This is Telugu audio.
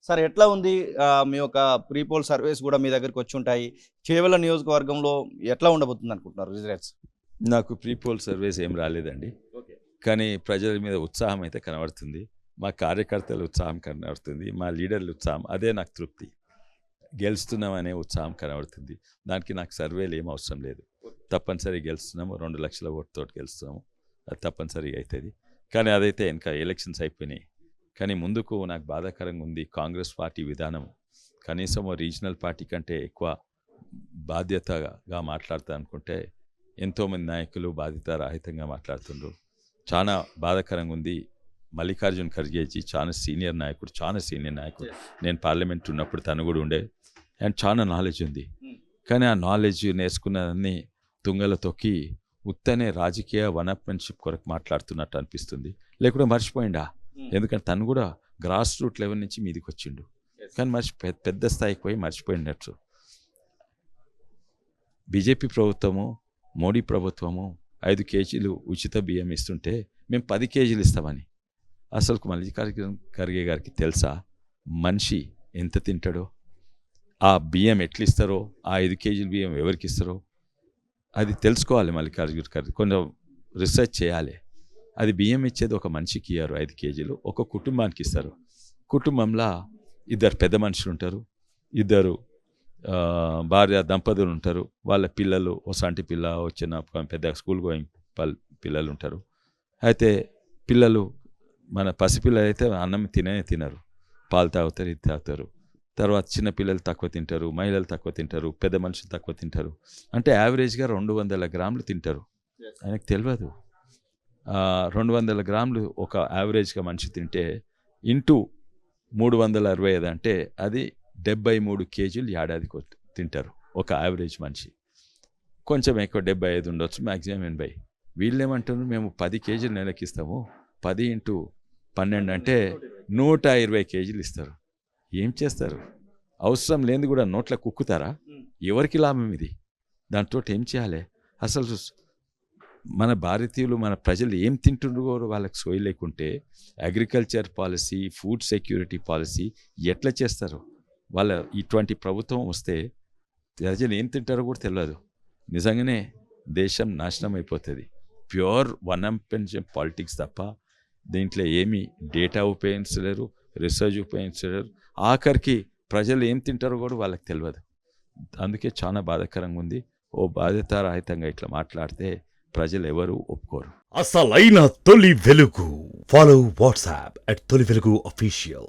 సార్ ఎట్లా ఉంది? మీ యొక్క ప్రీ పోల్ సర్వేస్ గూడా మీ దగ్గరికి వచ్చుంటాయి. చేవెళ్ల నియోజకవర్గంలో ఎట్లా ఉండబోతుంది అనుకుంటున్నారు రిజల్ట్స్? నాకు ప్రీ పోల్ సర్వేస్ ఏం రాలేదండి. ఓకే. కానీ ప్రజల మీద ఉత్సాహం అయితే కనబడుతుంది. మా కార్యకర్తల ఉత్సాహం కనబడుతుంది. మా లీడర్ల ఉత్సాహం అదే నాకు తృప్తి. గెలుస్తున్నామనే ఉత్సాహం కనబడుతుంది. దానికి నాకు సర్వేలు ఏం అవసరం లేదు. తప్పనిసరిగా గెలుస్తున్నాము. 2 లక్షల ఓటుతో గెలుస్తున్నాము. అది తప్పనిసరిగా అవుతుంది. కానీ అదైతే ఇంకా ఎలక్షన్స్ అయిపోయినాయి. కానీ ముందుకు నాకు బాధాకరంగా ఉంది కాంగ్రెస్ పార్టీ విధానం. కనీసం రీజనల్ పార్టీ కంటే ఎక్కువ బాధ్యతగా మాట్లాడతా అనుకుంటే ఎంతోమంది నాయకులు బాధ్యతారాహితంగా మాట్లాడుతుండ్రు. చాలా బాధాకరంగా ఉంది. మల్లికార్జున్ ఖర్గేజీ చాలా సీనియర్ నాయకుడు. నేను పార్లమెంట్ ఉన్నప్పుడు తను కూడా ఉండే. అండ్ చాలా నాలెడ్జ్ ఉంది. కానీ ఆ నాలెడ్జ్ నేర్చుకున్నదాన్ని తుంగలో తొక్కి ఉత్తనే రాజకీయ వనప్మెన్షిప్ కొరకు మాట్లాడుతున్నట్టు అనిపిస్తుంది. లేకుంటే మర్చిపోయిండా? ఎందుకంటే తను కూడా గ్రాస్ రూట్ లెవెల్ నుంచి మీదికి వచ్చిండు. కానీ పెద్ద స్థాయికి పోయి మర్చిపోయినట్టు. బీజేపీ ప్రభుత్వము, మోడీ ప్రభుత్వము 5 కేజీలు ఉచిత బియ్యం ఇస్తుంటే మేము 10 కేజీలు ఇస్తామని. అసలు మల్లికార్జున్ ఖర్గే గారికి తెలుసా మనిషి ఎంత తింటాడో, ఆ బియ్యం ఎట్లు ఇస్తారో, ఆ 5 కేజీల బియ్యం ఎవరికి ఇస్తారో అది తెలుసుకోవాలి. మల్లికార్జున్ ఖర్గే కొంచెం రీసెర్చ్ చేయాలి. అది బియ్యం ఇచ్చేది ఒక మనిషికి ఇయ్యారు 5 కేజీలు, ఒక కుటుంబానికి ఇస్తారు. కుటుంబంలో 2 పెద్ద మనుషులు ఉంటారు, 2 భార్య దంపతులు ఉంటారు, వాళ్ళ పిల్లలు, ఓ సంటి పిల్ల, వచ్చిన పెద్ద స్కూల్ గోయింగ్ పిల్లలు ఉంటారు. అయితే పిల్లలు, మన పసిపిల్లలు అయితే అన్నం తినరు, పాలు తాగుతారు, ఇది తాగుతారు. తర్వాత చిన్న పిల్లలు తక్కువ తింటారు, మహిళలు తక్కువ తింటారు, పెద్ద మనుషులు తక్కువ తింటారు. అంటే యావరేజ్గా 200 గ్రాములు తింటారు. ఆయనకు తెలియదు 200 గ్రాములు ఒక యావరేజ్గా మనిషి తింటే ఇంటూ 365 అంటే అది 73 కేజీలు ఏడాదికి తింటారు ఒక యావరేజ్ మనిషి. కొంచెం ఎక్కువ 75 ఉండొచ్చు, మ్యాక్సిమం 80. వీళ్ళేమంటారు, మేము 10 కేజీలు నెలకి ఇస్తాము, 10 × 12 అంటే 120 కేజీలు ఇస్తారు. ఏం చేస్తారు? అవసరం లేనిది కూడా నోట్ల కుక్కుతారా? ఎవరికి లాభం ఇది? దాంతో ఏం చేయాలి? అసలు మన భారతీయులు, మన ప్రజలు ఏం తింటుండ్రో వాళ్ళకి సోయి లేకుంటే agriculture policy, food security policy ఎట్లా చేస్తారు? వాళ్ళ ఇటువంటి ప్రభుత్వం వస్తే ప్రజలు ఏం తింటారో కూడా తెలియదు. నిజంగానే దేశం నాశనం అయిపోతుంది. ప్యూర్ వన్-అంపెన్షన్ పాలిటిక్స్ తప్ప దీంట్లో ఏమీ డేటా ఉపయోగించలేరు, రీసెర్చ్ ఉపయోగించలేరు. ఆఖరికి ప్రజలు ఏం తింటారో కూడా వాళ్ళకి తెలియదు. అందుకే చాలా బాధాకరంగా ఉంది. ఓ బాధ్యతారాహితంగా ఇట్లా మాట్లాడితే ప్రజలు ఎవరు ఒప్పుకోరు. అసలైన తొలి వెలుగు. ఫాలో వాట్సాప్ @తొలి వెలుగు official.